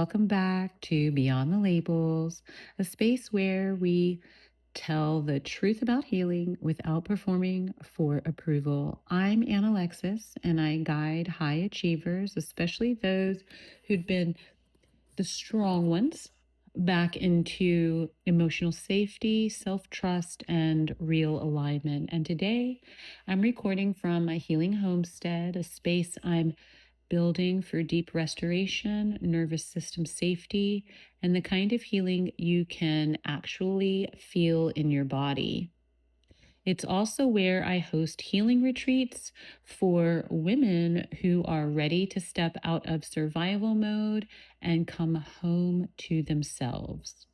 Welcome back to Beyond the Labels, a space where we tell the truth about healing without performing for approval. I'm Ann Alexis, and I guide high achievers, especially those who'd been the strong ones, back into emotional safety, self trust, and real alignment. And today I'm recording from a Healing Homestead, a space I'm building for deep restoration, nervous system safety, and the kind of healing you can actually feel in your body. It's also where I host healing retreats for women who are ready to step out of survival mode and come home to themselves.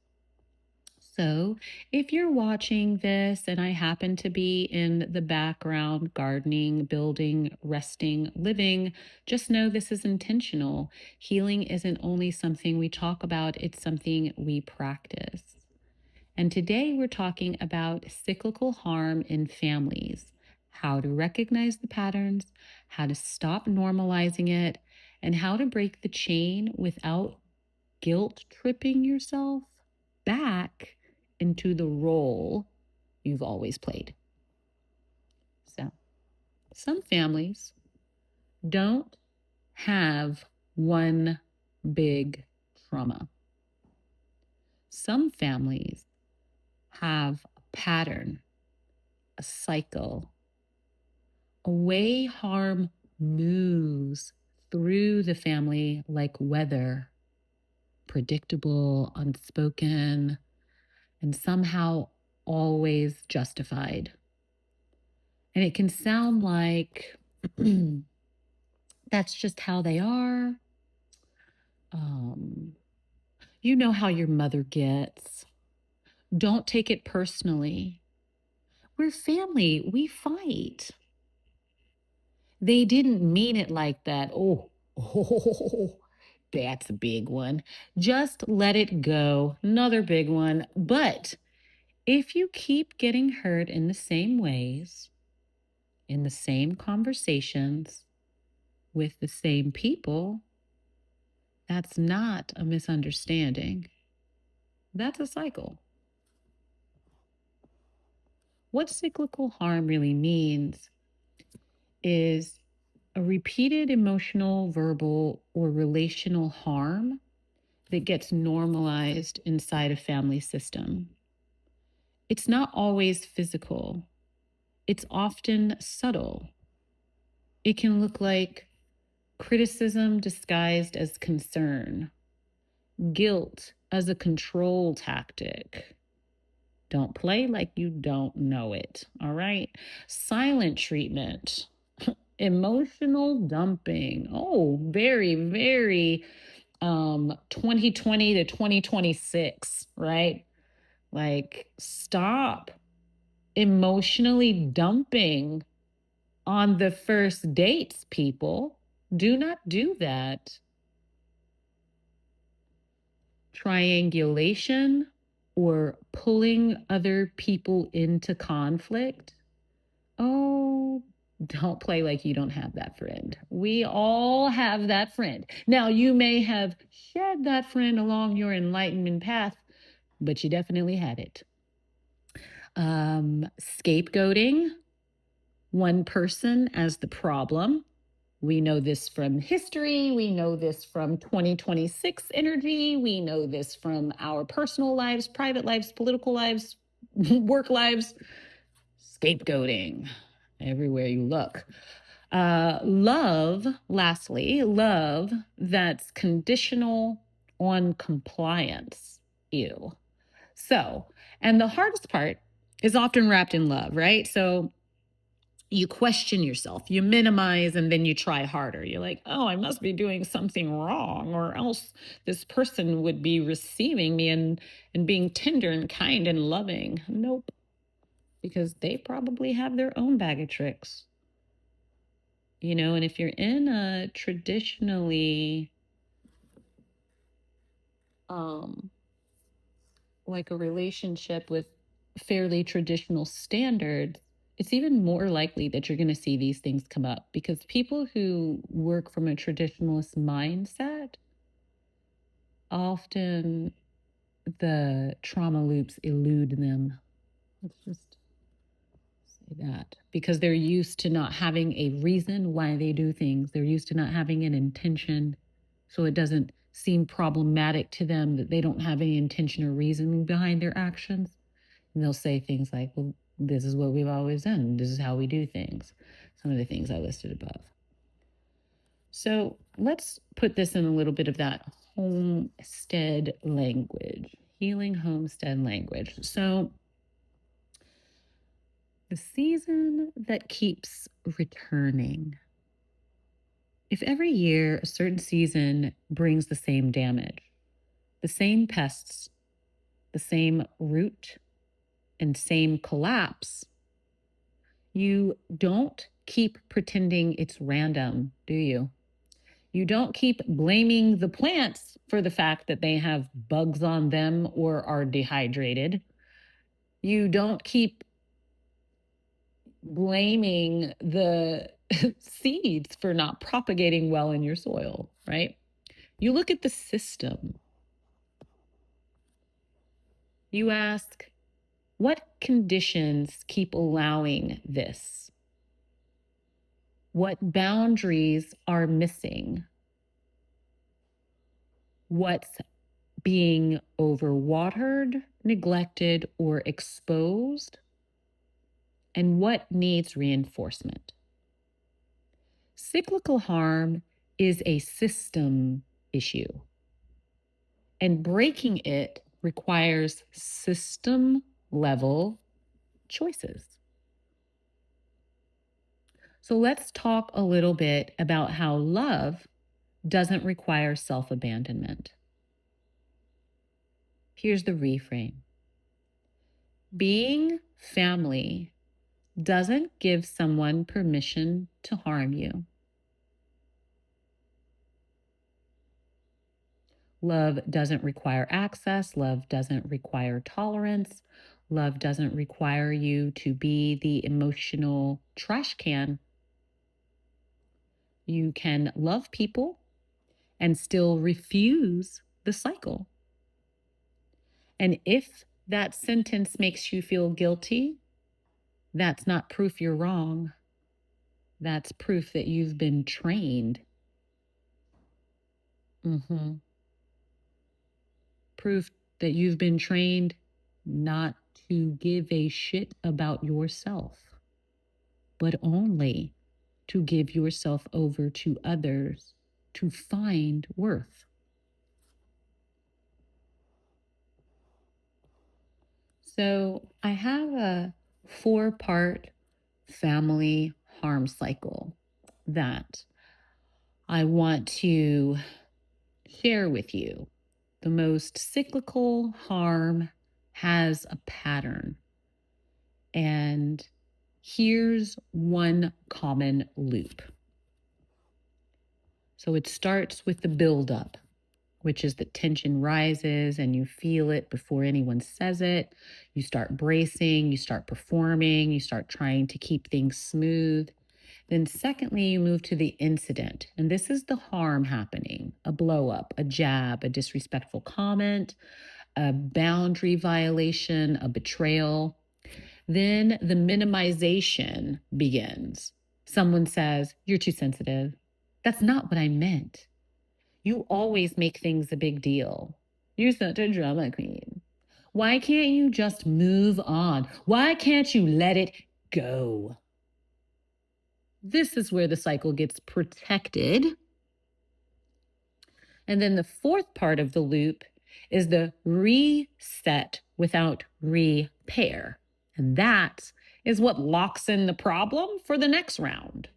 So, if you're watching this and I happen to be in the background, gardening, building, resting, living, just know this is intentional. Healing isn't only something we talk about, it's something we practice. And today we're talking about cyclical harm in families, how to recognize the patterns, how to stop normalizing it, and how to break the chain without guilt tripping yourself back into the role you've always played. So, some families don't have one big trauma. Some families have a pattern, a cycle, a way harm moves through the family like weather, predictable, unspoken, and somehow always justified. And it can sound like that's just how they are. Um, you know how your mother gets. Don't take it personally. We're family, we fight. They didn't mean it like that. Oh, that's a big one. Just let it go. Another big one. But if you keep getting hurt in the same ways, in the same conversations, with the same people, that's not a misunderstanding. That's a cycle. What cyclical harm really means is a repeated emotional, verbal, or relational harm that gets normalized inside a family system. It's not always physical, it's often subtle. It can look like criticism disguised as concern, guilt as a control tactic. Don't play like you don't know it, all right? Silent treatment, emotional dumping. Oh, very, very 2020 to 2026, right? Like, stop emotionally dumping on the first dates, people. Do not do that. Triangulation or pulling other people into conflict. Oh, don't play like you don't have that friend. We all have that friend. Now, you may have shed that friend along your enlightenment path, but you definitely had it. Scapegoating one person as the problem. We know this from history. We know this from 2026 energy. We know this from our personal lives, private lives, political lives, work lives. Scapegoating everywhere you look. Love, lastly, love that's conditional on compliance. Ew. So, and the hardest part is often wrapped in love, right? So you question yourself, you minimize, and then you try harder. You're like, oh, I must be doing something wrong, or else this person would be receiving me and being tender and kind and loving. Nope, because they probably have their own bag of tricks. And if you're in a traditionally um like a relationship with fairly traditional standards, it's even more likely that you're going to see these things come up, because people who work from a traditionalist mindset often the trauma loops elude them. Let's just say that because they're used to not having a reason why they do things. They're used to not having an intention. So it doesn't seem problematic to them that they don't have any intention or reasoning behind their actions. And they'll say things like, well, this is what we've always done. This is how we do things. Some of the things I listed above. So let's put this in a little bit of that homestead language, healing homestead language. So the season that keeps returning. If every year a certain season brings the same damage, the same pests, the same root, and same collapse, you don't keep pretending it's random, do you? You don't keep blaming the plants for the fact that they have bugs on them or are dehydrated. You don't keep blaming the seeds for not propagating well in your soil, right? You look at the system. You ask, what conditions keep allowing this? What boundaries are missing? What's being overwatered, neglected, or exposed? And what needs reinforcement? Cyclical harm is a system issue, and breaking it requires system level choices. So let's talk a little bit about how love doesn't require self-abandonment. Here's the reframe. Being family doesn't give someone permission to harm you. Love doesn't require access. Love doesn't require tolerance. Love doesn't require you to be the emotional trash can. You can love people and still refuse the cycle. And if that sentence makes you feel guilty, that's not proof you're wrong. That's proof that you've been trained. Proof that you've been trained not to give a shit about yourself, but only to give yourself over to others to find worth. So I have a 4-part family harm cycle that I want to share with you. The most cyclical harm has a pattern. And here's one common loop. So it starts with the buildup, which is that tension rises and you feel it before anyone says it. You start bracing, you start performing, you start trying to keep things smooth. Then secondly, you move to the incident. And this is the harm happening, a blow up, a jab, a disrespectful comment, a boundary violation, a betrayal. Then the minimization begins. Someone says, "You're too sensitive." That's not what I meant. You always make things a big deal. You're such a drama queen. Why can't you just move on? Why can't you let it go? This is where the cycle gets protected. And then the fourth part of the loop is the reset without repair. And that is what locks in the problem for the next round.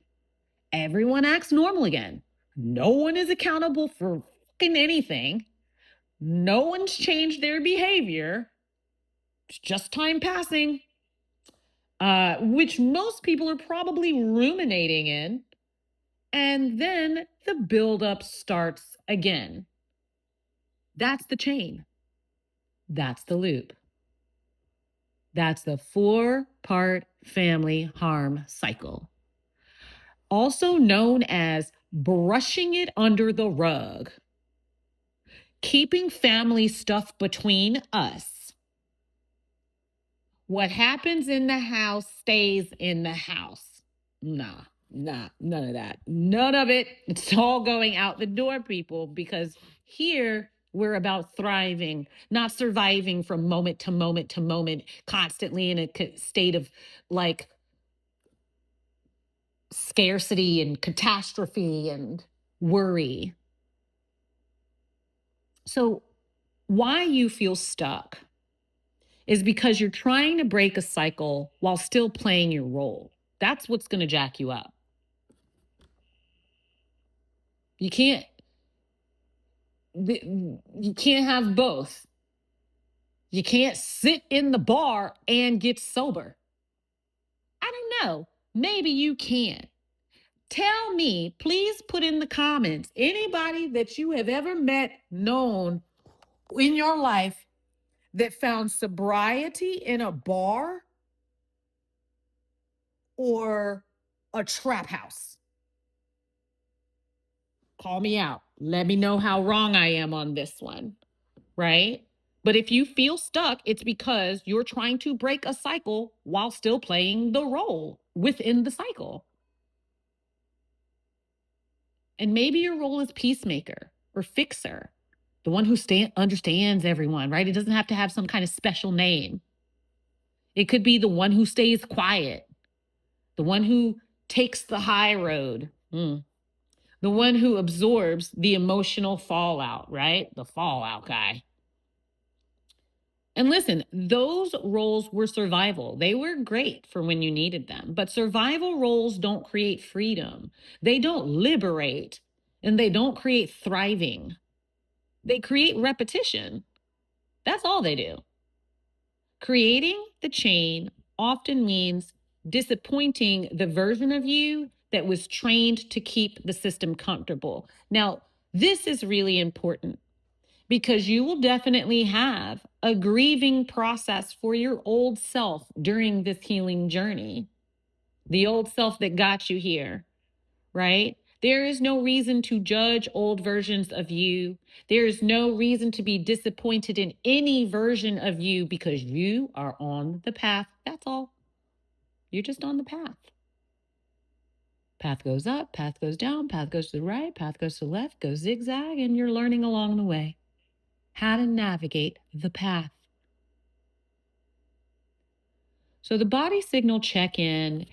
Everyone acts normal again. No one is accountable for fucking anything. No one's changed their behavior. It's just time passing, which most people are probably ruminating in. And then the buildup starts again. That's the chain. That's the loop. That's the 4-part family harm cycle, also known as brushing it under the rug. Keeping family stuff between us. What happens in the house stays in the house. Nah, none of that. None of it. It's all going out the door, people, because here we're about thriving, not surviving from moment to moment to moment, constantly in a state of like scarcity and catastrophe and worry. So, why you feel stuck is because you're trying to break a cycle while still playing your role. That's what's going to jack you up. You can't you can't have both. You can't sit in the bar and get sober. I don't know. Maybe you can. Tell me, please put in the comments anybody that you have ever met, known in your life that found sobriety in a bar or a trap house. Call me out. Let me know how wrong I am on this one, right? But if you feel stuck, it's because you're trying to break a cycle while still playing the role within the cycle. And maybe your role is peacemaker or fixer, the one who understands everyone, right? It doesn't have to have some kind of special name. It could be the one who stays quiet, the one who takes the high road, the one who absorbs the emotional fallout, right? The fallout guy. And listen, those roles were survival. They were great for when you needed them, but survival roles don't create freedom. They don't liberate, and they don't create thriving. They create repetition. That's all they do. Creating the chain often means disappointing the version of you that was trained to keep the system comfortable. Now, this is really important because you will definitely have a grieving process for your old self during this healing journey, the old self that got you here, right? There is no reason to judge old versions of you. There is no reason to be disappointed in any version of you because you are on the path. That's all. You're just on the path. Path goes up, path goes down, path goes to the right, path goes to the left, goes zigzag, and you're learning along the way how to navigate the path. So the body signal check-in,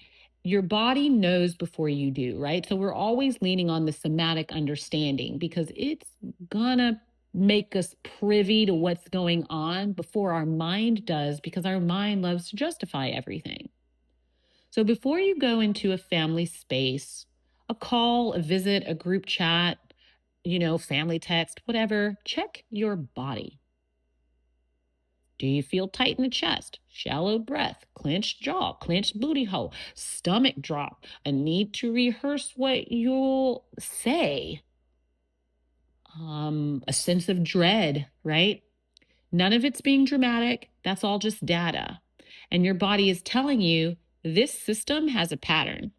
your body knows before you do, right? So we're always leaning on the somatic understanding because it's gonna make us privy to what's going on before our mind does, because our mind loves to justify everything. So before you go into a family space, a call, a visit, a group chat, family text, whatever, check your body. Do you feel tight in the chest? Shallow breath, clenched jaw, clenched booty hole, stomach drop, a need to rehearse what you'll say, a sense of dread, right? None of it's being dramatic. That's all just data. And your body is telling you this system has a pattern.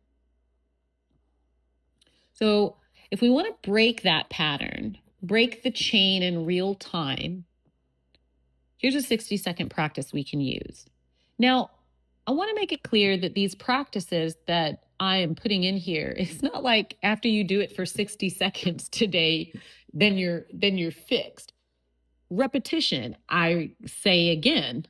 So if we want to break that pattern, break the chain in real time, here's a 60-second practice we can use. Now, I want to make it clear that these practices that I am putting in here, it's not like after you do it for 60 seconds today, then you're fixed. Repetition, I say again.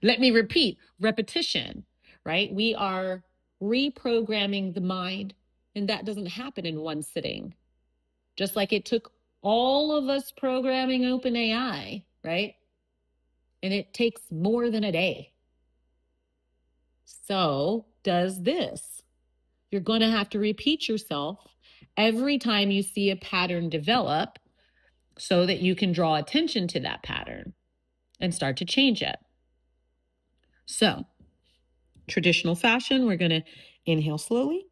Let me repeat, repetition, right? We are reprogramming the mind, and that doesn't happen in one sitting. Just like it took all of us programming OpenAI, right? And it takes more than a day. So does this. You're going to have to repeat yourself every time you see a pattern develop so that you can draw attention to that pattern and start to change it. So, traditional fashion, we're going to inhale slowly.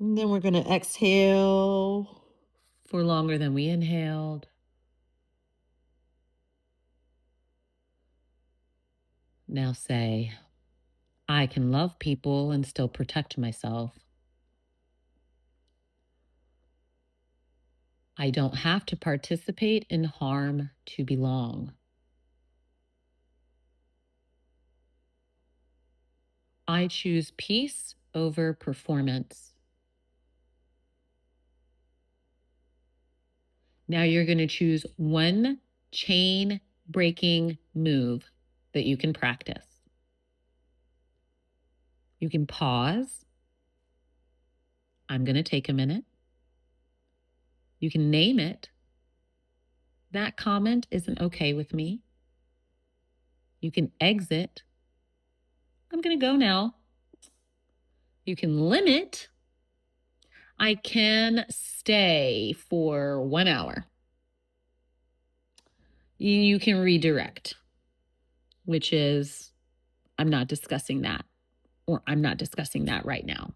And then we're going to exhale for longer than we inhaled. Now say, I can love people and still protect myself. I don't have to participate in harm to belong. I choose peace over performance. Now you're going to choose one chain breaking move that you can practice. You can pause. I'm going to take a minute. You can name it. That comment isn't okay with me. You can exit. I'm going to go now. You can limit. I can stay for 1 hour. You can redirect, which is, I'm not discussing that, or I'm not discussing that right now.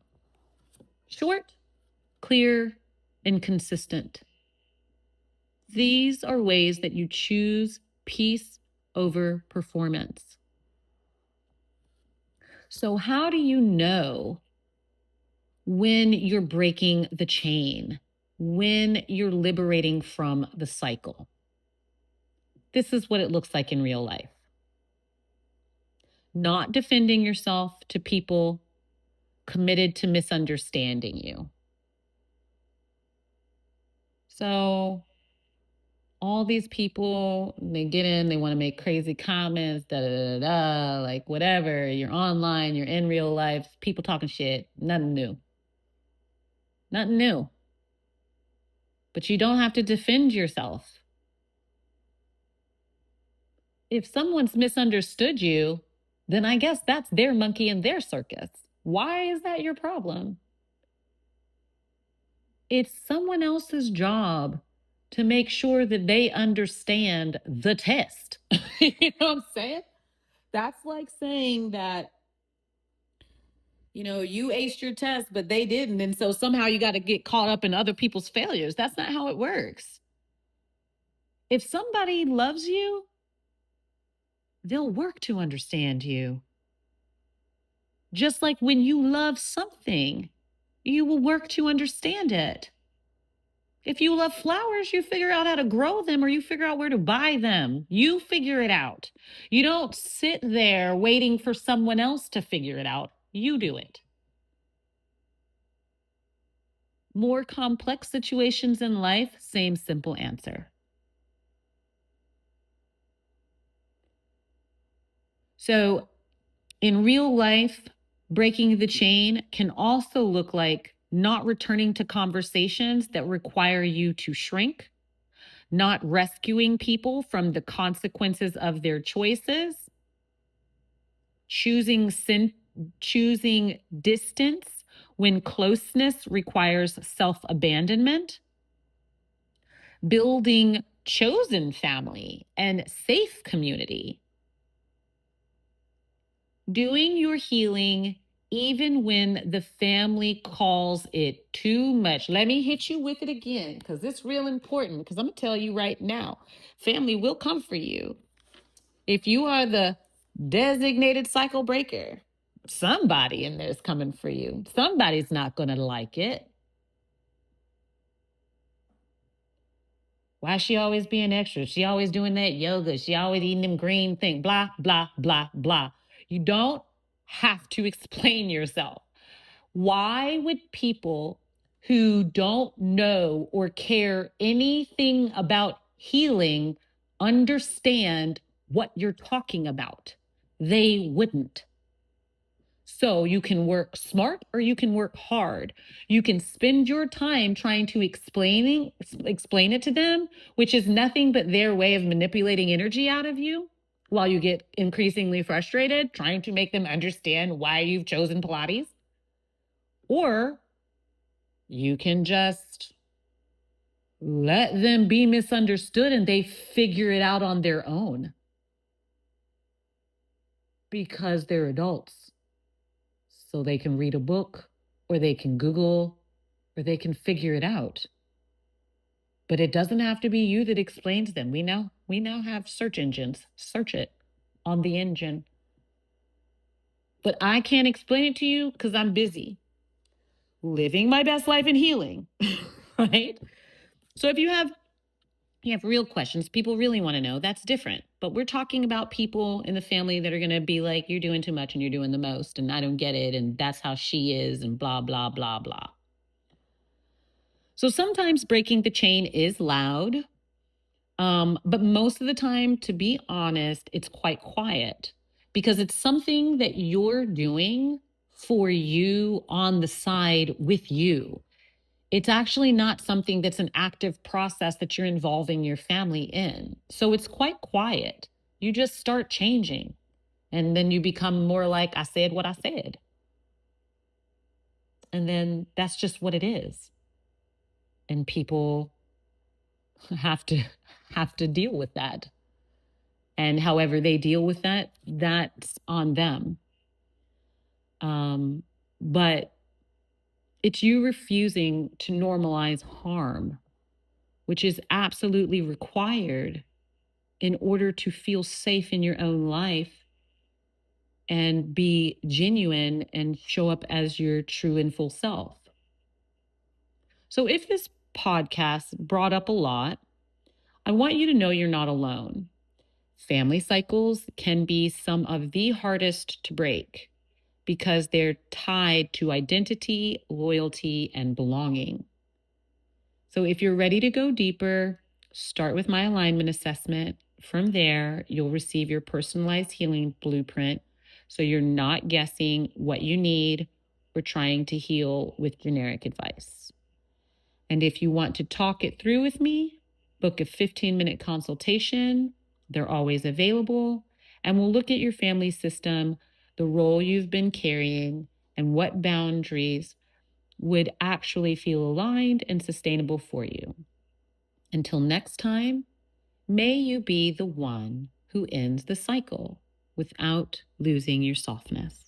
Short, clear, and consistent. These are ways that you choose peace over performance. So, how do you know when you're breaking the chain, when you're liberating from the cycle? This is what it looks like in real life. Not defending yourself to people committed to misunderstanding you. So, all these people, they get in, they want to make crazy comments, like whatever. You're online, you're in real life, people talking shit, nothing new. Nothing new. But you don't have to defend yourself. If someone's misunderstood you, then I guess that's their monkey in their circus. Why is that your problem? It's someone else's job to make sure that they understand the test. You know what I'm saying? That's like saying that, you aced your test, but they didn't. And so somehow you got to get caught up in other people's failures. That's not how it works. If somebody loves you, they'll work to understand you. Just like when you love something, you will work to understand it. If you love flowers, you figure out how to grow them or you figure out where to buy them. You figure it out. You don't sit there waiting for someone else to figure it out. You do it. More complex situations in life, same simple answer. So, in real life, breaking the chain can also look like not returning to conversations that require you to shrink, not rescuing people from the consequences of their choices, choosing distance when closeness requires self-abandonment, building chosen family and safe community, doing your healing even when the family calls it too much. Let me hit you with it again because it's real important, because I'm going to tell you right now, family will come for you. If you are the designated cycle breaker, somebody in there is coming for you. Somebody's not going to like it. Why is she always being extra? She always doing that yoga. She always eating them green things. Blah, blah, blah, blah. You don't have to explain yourself. Why would people who don't know or care anything about healing understand what you're talking about? They wouldn't. So you can work smart or you can work hard. You can spend your time trying to explain it to them, which is nothing but their way of manipulating energy out of you, while you get increasingly frustrated trying to make them understand why you've chosen Pilates. Or you can just let them be misunderstood and they figure it out on their own because they're adults. So they can read a book or they can Google or they can figure it out. But it doesn't have to be you that explains them. We now have search engines. Search it on the engine. But I can't explain it to you because I'm busy living my best life in healing, right? So if you have real questions, people really want to know, that's different. But we're talking about people in the family that are going to be like, you're doing too much and you're doing the most, and I don't get it, and that's how she is, and blah, blah, blah, blah. So sometimes breaking the chain is loud, but most of the time, to be honest, it's quite quiet because it's something that you're doing for you on the side with you. It's actually not something that's an active process that you're involving your family in. So it's quite quiet. You just start changing, and then you become more like, I said what I said. And then that's just what it is. And people have to have to deal with that. And however they deal with that, that's on them. But it's you refusing to normalize harm, which is absolutely required in order to feel safe in your own life and be genuine and show up as your true and full self. So, if this podcast brought up a lot, I want you to know you're not alone. Family cycles can be some of the hardest to break because they're tied to identity, loyalty, and belonging. So if you're ready to go deeper, start with my alignment assessment. From there, you'll receive your personalized healing blueprint. So you're not guessing what you need or trying to heal with generic advice. And if you want to talk it through with me, book a 15-minute consultation. They're always available. And we'll look at your family system, the role you've been carrying, and what boundaries would actually feel aligned and sustainable for you. Until next time, may you be the one who ends the cycle without losing your softness.